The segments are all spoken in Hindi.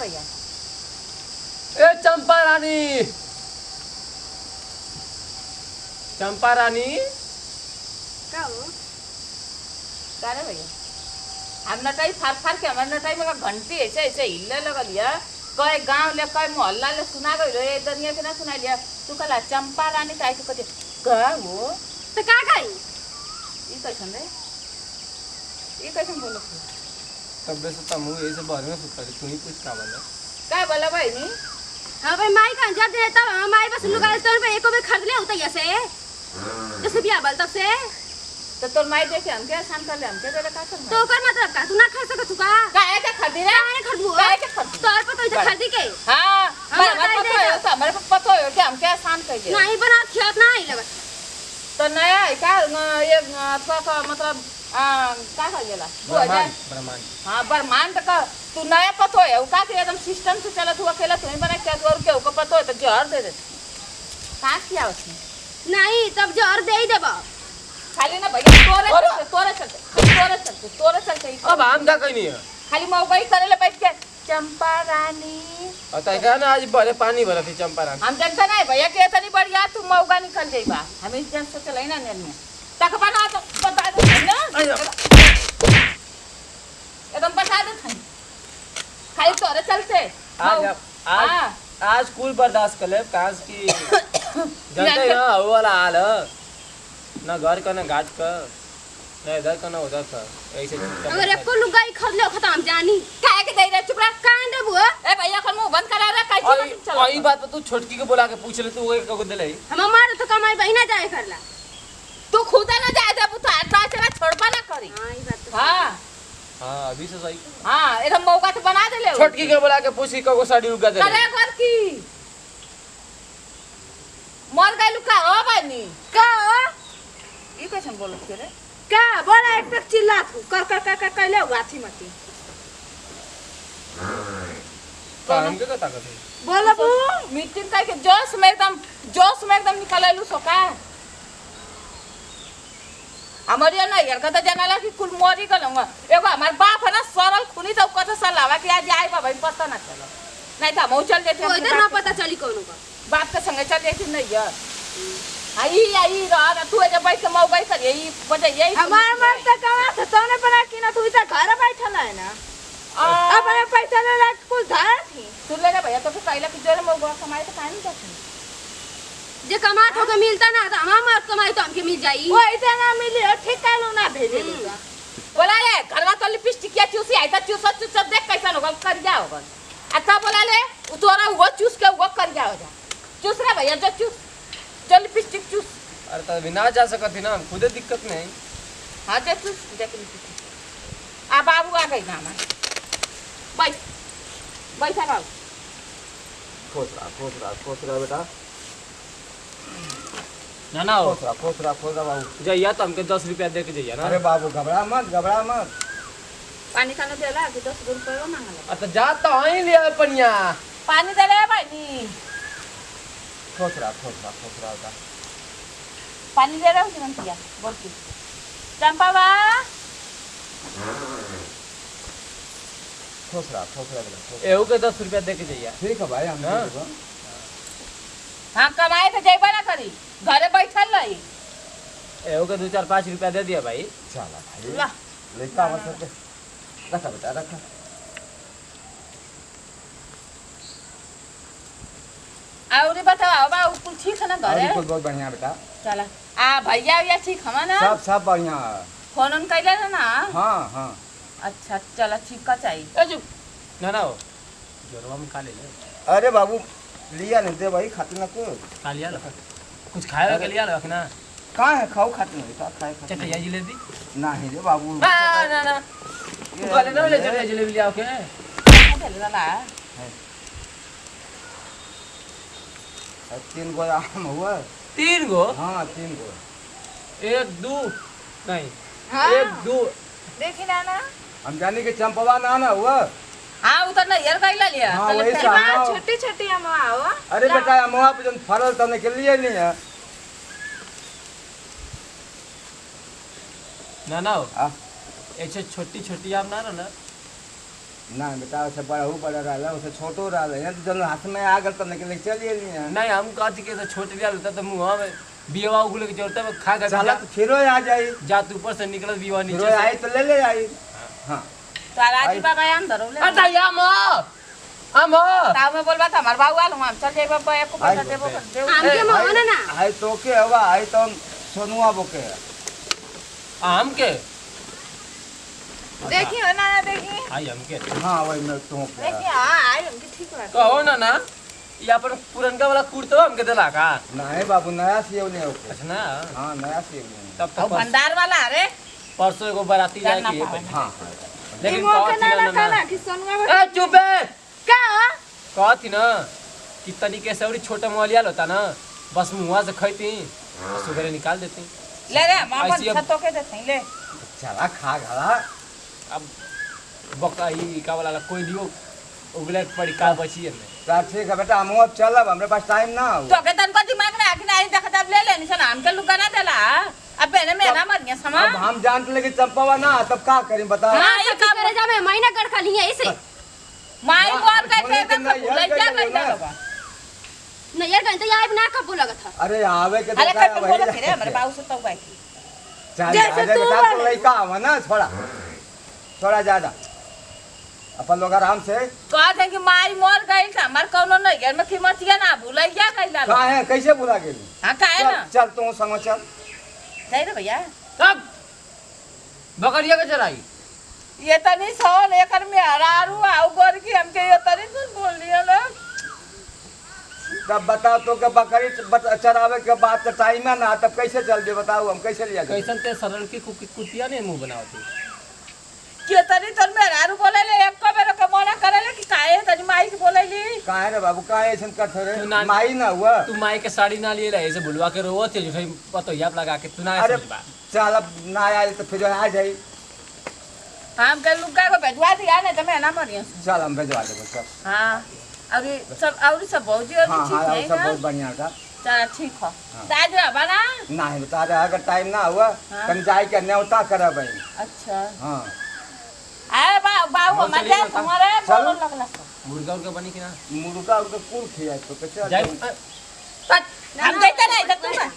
भैया ए चंपा रानी का हो का रे भैया हम नटाई फार के हमारे नटाई में घंटी ऐसे ऐसे हिले लगल है कई गांव ले कई मोहल्ला ले सुना गई रे दुनिया के ना सुना लिया तू कला चंपा रानी काहे के कहते का वो तो का कही ई कैसन रे ई कैसन बोलो तब से तम हुए ऐसे बारे में सुता तू ही कुछ का बोला भाई नी हां भाई माई का जब दे तब माई बस लुगा तोर पे एको बे खरीद ले होता ऐसे जैसे बिया बल तब से तो तोर माई देखे हम क्या शाम कर ले हम क्या करे का कर तो कर मतलब का तू ना खा सकत तू का काहे के खरीदी रे काहे खरीदू काहे के खरीदी तोर पे तो इसे खरीदी के हां हमारे पता है कि हम क्या शाम कर दे नहीं बना खेत ना ही लगा तो नया है का ये थोड़ा मतलब का कहेला ब्रह्मांड हां ब्रह्मांड का तू नया पतो है का के एकदम सिस्टम से चला तू अकेला तू ही बना क्या और के को पतो है तो जहर दे दे का किया उसने नहीं तब जहर दे ही देबा खाली ना भैया तोरे चलते अब हम क्या कहनी है खाली मौगई करे ले बैठ के चंपा रानी अतः क्या ना आज बड़े पानी भरा थी चंपा रानी हम जनता नहीं भैया के इतनी बढ़िया तू मौगा निकल जाइबा हमें जन सोच लई ना नेल में तक बना तो बता दे ना एकदम बता दे खाली तोरे चलते आज कुल बर्दाश्त कर ले काज की जानते ना वो वाला हाल ना घर का ना घाट का ना इधर का ना उधर का ऐसे अगर एको लुगाई खरीद ले खत्म जानी काहे के दे रे चुप रह काहे दे बुआ ए भैया खन मुंह बंद करा रे काहे चल आई बात पे तू छोटकी को बुला के पूछ ले तू वो को दे ले हम मार तो कमाई बहिना जाए करला तू खुद ना जाए दे तू आता चला छोड़बा ना करी हां ई बात हां हां अभी से सही हां एकदम मौका तो बना दे ले छोटकी को बुला के पूछी को साड़ी उगा दे करे कर की मर गई लुका हो बनी का ई कैसे बोलत के रे का बोला एक तक चिल्ला तू कर कहले गाथी मती काम के कता कर बोला बू मीटिंग का के जोश में एकदम निकललू सोका हमारे ना यार कता जनाला कि कुल मोरी गलंगा एगो हमार बाप है ना सरल खुनी तो कत सलावा कि आज आई बाबा पता ना चलो नहीं तो हम चल देते तो इधर ना पता चली कोनो का बाप के संगे चल देती नहीं यार आई रहा तू जब बैठ के मौगई कर यही वजह यही हमार मन से कमा से तोने बना कि ना तू इधर घर बैठल है ना अपने पैसा ले ला कुछ धार थी तू ले ले भैया तो फिर कहला कि जोरे मौगवा कमाए तो काहे नहीं जाती जे कमात हो के मिलता ना तो हमार कमाई तो हमके मिल जाई वो ऐसे ना मिली ठीक कालो ना भेजे बोला ले घरवा तो लिपस्टिक या चूसी आई तो चूस देख कैसा होगा कर जा होगा अच्छा बोला ले तोरा वो चूस के वो कर जा होगा चूस रे भैया जो चूस जो लिपस्टिक चूस अरे तो बिना जा सकत थी ना खुदे दिक्कत नहीं हां देख चूस देख लिपस्टिक आ बाबू आ गई ना हमारे बैठा बाबू खोस रहा बेटा ना हो खोस रहा बाबू जइया तो हमके 10 रुपया दे के जइया ना अरे बाबू घबरा मत पानी खाने देला कि 10 रुपया मांगला अच्छा जा तो ही ले पनिया पानी दे रे भाई खोस रहा होता पानी दे रहा हूँ तुरंत किया बोलती चंपा बा खोस रहा एहू के 10 रुपया दे के जइया ठीक है भाई हम हाँ कमाए तो जइबा ना करी घरे बैठल रही एहू के 2-4-5 रुपया दे दिया भाई चला भाई ला लेका मत रखा बेटा रखा और बताओ बा कुल ठीक है ना घरे कुल बहुत बढ़िया बेटा चला आ भैया भैया ठीक हम ना सब बढ़िया फोन उन कैले ना हाँ अच्छा चला ठीक का चाहिए ना हो जोरवा में खा ले अरे बाबू लिया नहीं दे भाई खाते ना खा लिया कुछ खाए के लिया रखना कहाँ है खाओ खाते नहीं खाए चटैया जिलेबी नहीं रे बाबू ना तू कहले ना ले चटैया जिलेबी ले आओ के ला 3 गो आम हुआ 3 गो हाँ 3 गो 1 2 नहीं हाँ। 1 2 देखी ना हम जाने के चंपवा ना हुआ हाँ उतर ना यार कैला लिया हाँ, वही सामना हो। छोटी अम्मा हुआ अरे बेटा अमवा पे जन फरल तने के लिए नहीं है ना हो आ ऐसे छोटी आम ना ना बेटा उसे बड़ा रहा उसे छोटो रहा है तो जन हाथ में आ गल तो निकल चलिए नहीं नहीं हम कहती के तो छोट लिया होता तो मुंह में बीवा उगल के जोड़ता में खा कर साला तो फिरो आ जाई जा तू ऊपर से निकल बीवा नीचे फिरो आई तो ले आई हां तारा जी बाबा अंदर ले अरे या हम ताऊ में बोलबा त हमर बाबू आलू हम चल जाई बाबा एको पैसा देबो कर देऊ हमके माने ना आई तो के हवा आई तो सोनुआ बोके हम के देखी हो ना देखी आई हम के हां वही मैं तो देखी हां आई हमके ठीक बात कहो ना ये अपन पुरनका वाला कुर्ता हमके देला का नहीं बाबू नया सीव नहीं होके अच्छा ना हां नया सीव नहीं तब और तो भंडार वाला अरे परसों एगो बाराती जाए करना की पावे। पहले हां लेकिन इमो के कहती ना ना ना कि सोनुआ ए चुप है का कहती ना कि तरीके से और छोटा मोलिया होता ना बस मुंह से खैती और सुबह निकाल देती ले रे मामा ऐसी अब- छतो के देते ले चला खा गला अब बका ही का वाला कोई लियो उगले पड़ी का बची है नहीं चल ठीक है बेटा हम अब चलब हमरे पास टाइम ना हो तो के तन को दिमाग ना आखिर आई देखत अब ले लेनी सन हमके लुगा ना देला अब बेने मेरा मर गया समा अब हम जान लेके चंपावा ना तब का करें बताओ हां ये काम करे जा मैं महीना कर खा लिए ऐसे माई बोल के बोले के तो नहीं, ले यार जा क्या ले जा बोला? नहीं यार गंत यार ना कब लगा था अरे आवे के अरे देखा कट वही बोल फिरे हमरे बाबू से तो भाई चल जैसे आजा तू बेटा तो वाले। लड़का आवा ना थोड़ा ज्यादा अपन लोग आराम से कहत है कि माई मर गई त हमर कोनो नहीं घर में कीमतिया ना भूलैया कैला कहा है कैसे बुला गेली हां काहे चल ना चल तू संग चल जाई रे भैया तब बकरिया के चराई ये तनी सोन एकर में हरारू आउ गोर की हमके ये तनी कुछ बोल लिया ना तब बताओ तो के बकरी चरावे के बाद तो टाइम है ना तब कैसे चल दे बताओ हम कैसे लिया जाए कैसन ते सरल की कुतिया ने मुंह बनावती के तनी तन में हरारू बोले ले एक को बेरो के मना करे ले कि काहे तनी माई के बोले ली काहे रे बाबू काहे ऐसन करत रे तू ना- माई ना हुआ तू माई के साड़ी ना लिए ऐसे बुलवा के रोवत है जो पतो याप लगा के तू ना अरे समझ बा चल अब ना आए तो फिर आ जाई हम के लुका को भेजवा दिया ने तमे ना मरिया चल हम भेजवा देबो सब हां और सब भौजी और हाँ ठीक हाँ है सब ना बहुत बढ़िया था चल ठीक हो ताज बना नहीं बता रहे अगर टाइम ना हुआ हाँ। कहीं जाए के न्योता करा भाई अच्छा हाँ अरे बाबू चल, मजा चल, तुम्हारे चल। बोलो लगला मुर्गा उर्गा बनी कि ना मुर्गा उनका कुल खिया तो कैसे जाए हम देते नहीं तो तुम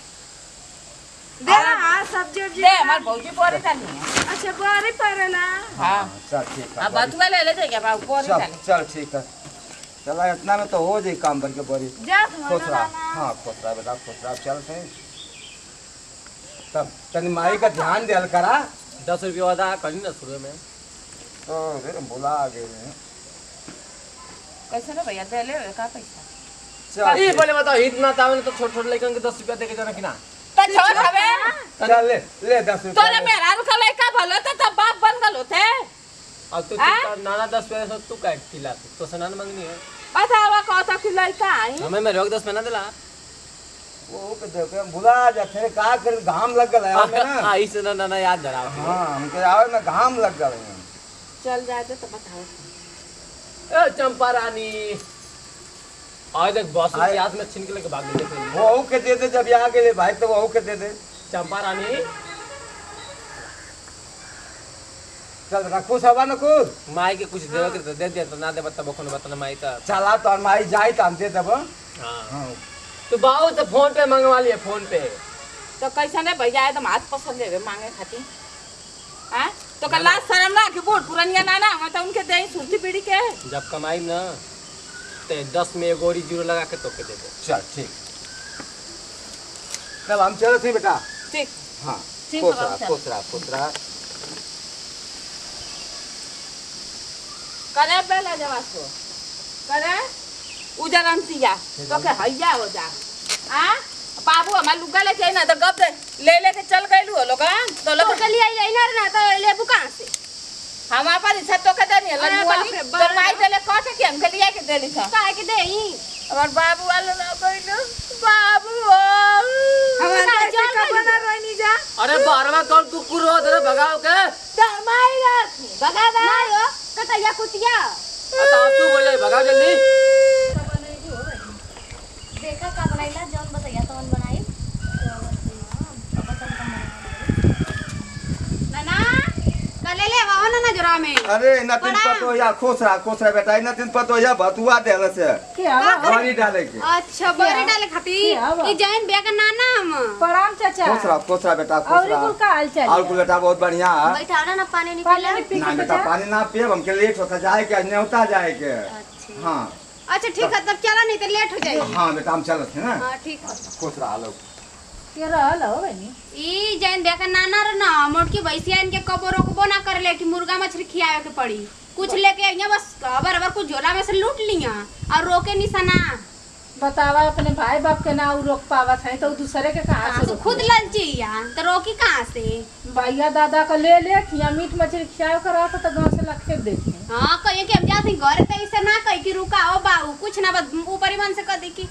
दे हां सब्जी दे हमार भौजी पोरी डाली है अच्छा बारी पड़ेला हां चल ठीक है अब बतुआ ले जाएगा बाबू पोरी चल डाली चल ठीक है चला इतना में तो हो जाए काम करके बड़ी जा खुश रहा हाँ खुश रहा बेटा खुश रहा चल सही तब तनी माई का ध्यान दिया करा 10 रुपया अदा करी ना शुरू में तो फिर भुला गए कैसे ना भैया दे ले का पैसा चल ये ठीक। बोले बताओ इतना तावन तो छोट छोट लड़कन के 10 रुपया दे के जाना कि ना तो छोड़ हवे चल ले 10 तो रुपया ने ले। मेरा रुका लड़का भलो तो बाप बन गलो थे अब तो हाँ? तू नाना 10 रुपया से तू काट खिला तो सनान मंगनी है बतावा कहता कि लड़का आई हमें मैं रोक 10 महीना दिला वो के देखे भुला जाते का कर घाम लग गया है हमें ना हां इस नाना याद धरा हाँ हमके आवे में घाम लग गया है चल जाए तो बताओ ए चंपा रानी आज तक बॉस के हाथ में छीन के लेके भाग गए थे वो के दे दे जब यहाँ के लिए भाई तो वो के दे दे चंपा रानी चल रखो सवा न कुछ माई के कुछ देवे के तो दे दे तो ना दे बता बखन बता माई तो चला तो और माई जाए तो हम दे देबो हां हाँ तो बाबू तो फोन पे मंगवा लिए फोन पे तो कैसा ने भैया एकदम हाथ पसंद लेवे मांगे खाती हां तो का लास्ट शर्म ना कि बोल पुरनिया नाना हम तो उनके दे सुनती पीढ़ी के जब कमाई ना तो 10 में गोरी जीरो लगा के तो के दे दे चल ठीक तब हम चलो थे बेटा ठीक हाँ ठीक खुश है, रहा चल। खुश रहा खुश रहा करे पहले जवासो करे उजरंतिया तो के हैया हो जा हां बाबू हमार लुगा लेके आई ना तो गप ले के चल गइलू हो लोगन तो लोग के लिए आई ना ना तो लेबू कहां से हम अपन इच्छा तो के देनी अरे लल्लू बाप वाली रे तो बाप। माई देले कहते कि हमके लिया के देली था काहे के देई हमार बाबू वाला ना कइलू बाबू ओ हमारा जल का बना रहनी जा अरे बारवा कौन कुकुर हो तेरे भगाओ के दमाई रात भगा दे नहीं हो कटैया कुतिया आता तू बोले भगाओ जल्दी देखा का बनाइला जौन बताइया तौन बनाई नाना कले ले वाओ ना जरा में अरे नतिन पतोया खुश रहा बेटा नतिन पतोया भतुआ देल से पानी डाले के। अच्छा बड़ी डाले खातिर ई जैन बे का नाना हम प्रणाम चाचा। खुश रहा बेटा खुश और रहा। कुल का हाल चाल और कुल बेटा बहुत बढ़िया है। बैठा ना पानी निकले ना बेटा पानी ना पिए हमके लेट होता जाए के न्योता जाए के। हाँ अच्छा ठीक है तब चला नहीं तो लेट हो जाएगी। हाँ बेटा हम चलत है ना। हां ठीक है खुश रहा लोग के रहल हो बनी ई जैन बे का नाना रे ना मोटकी भैंसिया इनके कबो रोकबो ना कर ले कि मुर्गा मछली खियावे के पड़ी कुछ लेके आइया बस अबर कुछ झोला में से लूट लिया और रोके निशाना। बतावा अपने भाई बाप के ना उ रोक पावत है तो दूसरे के कहां से रोकी? खुद ललचिया तो रोकी कहां से? भैया दादा का ले खिया मीट मछली खियाव करा तो गांव से लखे देते। हां कहिए कि हम जाते घर ते ऐसे ना कहि कि रुका ओ बाऊ कुछ ना बस ऊपर ही मन से कह दे कि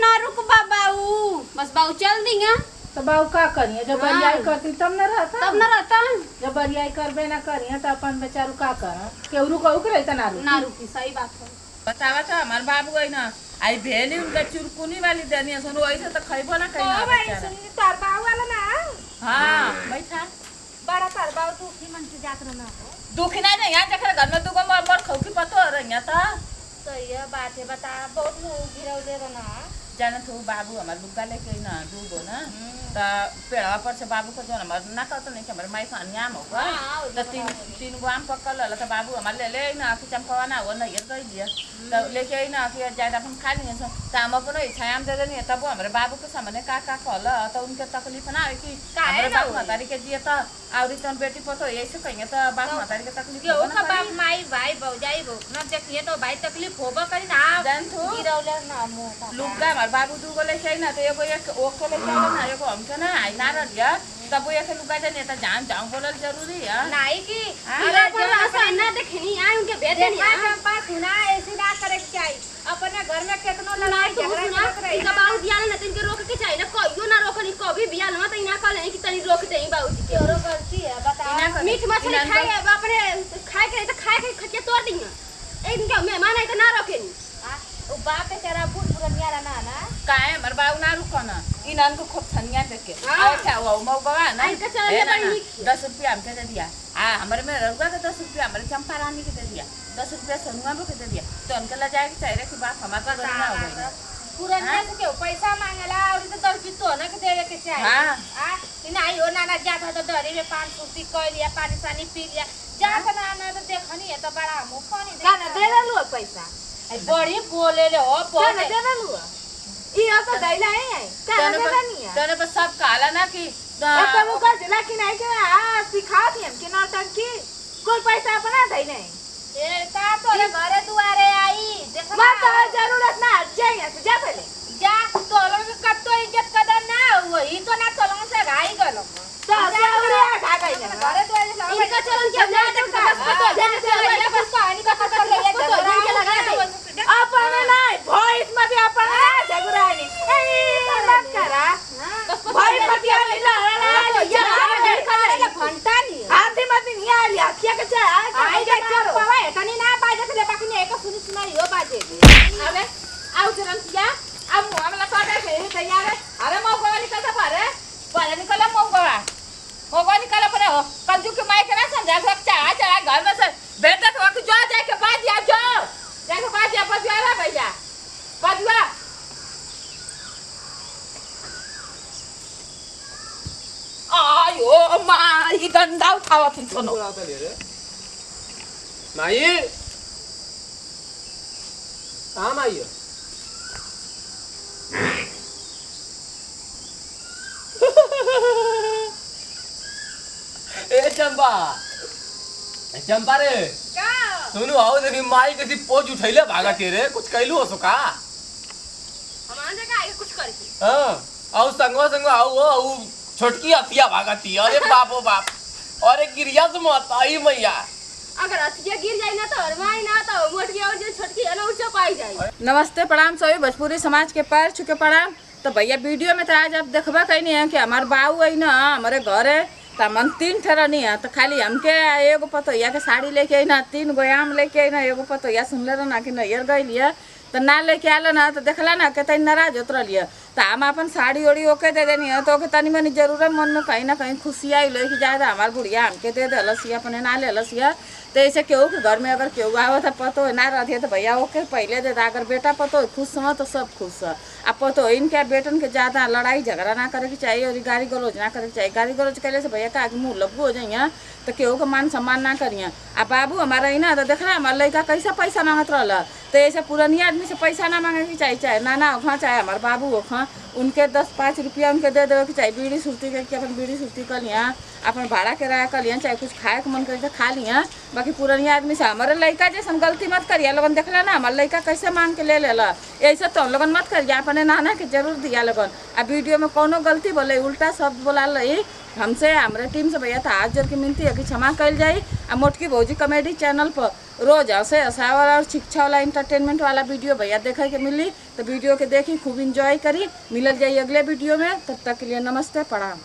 ना रुक बाऊ बस बाऊ चल दिया तो बाऊ का करिए जब बरियाई करती तब न रहता जब बरियाई करबे ना करिए तो अपन बेचारू का कर केहू को उकरे त ना रुकी सही बात है। बतावा तो हमार बाबू है ना आई भेली उनका चुरकुनी वाली देनी सुनो ऐसे तो खइबो ना कहीं बेचारा। तार बाऊ वाला ना हां बैठा बड़ा तार बाऊ तू की मन से जात रहना दुखी नहीं यहाँ जखर घर में दुगो मर खौकी पतो रह यहाँ तो सही है बात है बता बहुत गिरौ दे रहना जाने तो बाबू हमारे लुगा लेके ना दूगो ना तो पेड़वा पर से बाबू को जो हमारे ना कहते नहीं कि हमारे माई का अन्याम होगा तो तीन गो आम पकड़ ला तो बाबू हमारे ले ना कि चंपवा ना वो नहीं गई दिया तो लेके ना कि ज्यादा अपन खा लिए तो हम अपन इच्छा आम दे देनी तब वो हमारे बाबू के सामने का कहला तो उनके तकलीफ ना है कि हमारे बाप महतारी के दिए तो और तन बेटी पतो ऐसे कहेंगे तो बाप महतारी के तकलीफ माई भाई भौजाई भो ना देखिए तो भाई तकलीफ होबा करी ना जान तू गिरौले ना मुंह लुगा हमारे बाबू दूगो लेके ना तो एगो एक ओके लेके ना एगो हमके ना आई ना रहिया तब वो एक लुगा देने तो जान बोलल जरूरी है नहीं कि अरे जरा ना देखनी आ उनके भेज देनी आ चंपा सुना ऐसे ना करे के चाहिए अपने घर में कितनो लड़ाई झगड़ा करत रही इनका बाबू दिया ना तिनके रोक के चाहिए ना कहियो ना रोकनी कभी बियाह ना तो इना कहले कि तनी रोक देई बाबूजी के औरो गलती है बता मीठ मछली खाए अपने खाए के तो खाए के खटिया तोड़ दिया एक दिन के मेहमान है तो ना रोकेनी ओ बाप बेचारा बुढ़ बुढ़िया ना ना काहे हमर बाबू ना रुको ना इनन को खूब छनिया देके आ क्या वो मौ बाबा ना इनका चले बड़ी 10 रुपया हमके दे दिया आ हमरे में रउआ के 10 रुपया हमरे चंपा रानी के दे दिया 10 रुपया सोनुआ के दे दिया तो उनके ला जाए के चाहिए कि बाप हमार का ना हो गई पुरनिया से के पैसा मांगला और तो 10 बितो ना के देवे के चाहिए हां आ नहीं हो नाना जात तो डरी में पान सुस्ती कह लिया पानी सानी पी लिया जात ना तो देखनी है तो बड़ा मुंह पानी दे ना दे लो पैसा बड़ी बोले रे हो बोले दे दलू ई अब तो दैला है का दे नहीं है तने पर सब काला ना कि तो वो कर दिला कि नहीं के आ सिखा दी हम के नौटंकी कोई पैसा अपना दे नहीं ए का तोरे घरे दुआरे आई देख मत तो जरूरत ना जाए जा पहले जा तोलो के कत्तो इज्जत कदर ना वही तो ना तोलो से घाई गलो तो जरूरी है घा गई घरे दुआरे इनका चलन के ना देख बस पतो जाने से बस कहानी का पता ले झगड़ा के लगा दे अपने नहीं भोइस में भी अपने झगड़ा नहीं ए मत करा भाई पतिया नहीं ला ये करे घंटा नहीं आधी मत नहीं आ लिया क्या के चाहे आई के करो पावे तनी ना बाजे से ले बाकी नहीं एक सुनी सुनाई हो बाजे अबे आओ चरण किया अब मुंह में लगा के तैयार है अरे मौका निकल सा पर निकल मौका निकल पर हो कंजू के माई के ना समझा सकता चला घर में से बेटा तो वक्त जो जाए के बाद या जो जाके बाद या पजुआ भैया पजुआ आयो माई गंदा उठावा थी सुनो माई कहाँ माई ए चंपा रे का सुनो आओ देखी माई कैसी पोज उठैले भागा के रे कुछ कैलू हो सका हमारे जगह आगे कुछ कर की हां आओ संगवा आओ छोटकी हथिया भागती अरे बापो बाप अरे गिरिया से मत आई मैया अगर हथिया गिर जाए ना तो हरवाई ना तो मोटकी और जो छोटकी है ना ऊंचा पाई जाए। नमस्ते प्रणाम सभी भोजपुरी समाज के पैर छुके प्रणाम। तो भैया वीडियो में तो आज आप देखबा कहीं है कि हमार बाबू है ना हमारे घरे तो मन 3 ठहरनी है तो खाली हमके एगो पतोया के साड़ी लेके आई ना 3 गो आम लेके आई ना एगो पतोया सुनले रह ना कि नैयर गई तो ना लेके आल ना तो देखला ना कहते नाराज होत रही तो हम अपन साड़ी ओड़ी ओके दे देनी है तो ओके तनी मनी जरूर मन में कहीं ना कहीं खुशी आई ले कि जाए हमार बुढ़िया हमके दे दे लसिया अपने ना ले लसिया। तो ऐसे केहू के घर में अगर केहू आवत है पतो ना रहती है तो भैया ओके पहले दे दा। अगर बेटा पतो खुश हो तो सब खुश है। अब पतो इनके बेटन के ज़्यादा लड़ाई झगड़ा ना करे के चाहिए और गाली गलौज ना करे के चाहिए। गाली गलौज कैले से भैया का आगे मुँह लब्बू हो जाइए तो केहू का मान सम्मान ना करिए। आ बाबू हमारा ही ना तो देख रहा है हमारा लड़का कैसा पैसा मांगत रहा तो ऐसे पुरानी आदमी से पैसा ना मांगे के चाहिए, चाहे नाना होखा चाहे हमारे बाबू होखा उनके 10-5 रुपया उनके दे देवे के चाहिए। बीड़ी सुरती के अपन बीड़ी सुरती कर लिया अपन भाड़ा किराया कर लिया चाहे कुछ खाए के मन करे तो खा लिया। बाकी पुरानी आदमी से हमारे लड़का जैसे गलती मत करिए लोगन देखला ना हमारे लड़का कैसे मांग के ले लेला ऐसे तो हम लोगन मत करिए। अपने नाना के जरूर दिया लोगन। आ वीडियो में कोनो गलती बोले उल्टा शब्द बोला लई हमसे हमारे टीम से भैया था हाथ जोड़ के मिनती है कि क्षमा कल जाए। आ मोटकी भौजी कॉमेडी चैनल पर रोज हंसे हंसावल और शिक्षा वाला इंटरटेनमेंट वाला वीडियो भैया देखे के मिली तो वीडियो के देखी खूब इंजॉय करी। मिलल जाइए अगले वीडियो में, तब तक के लिए नमस्ते प्रणाम।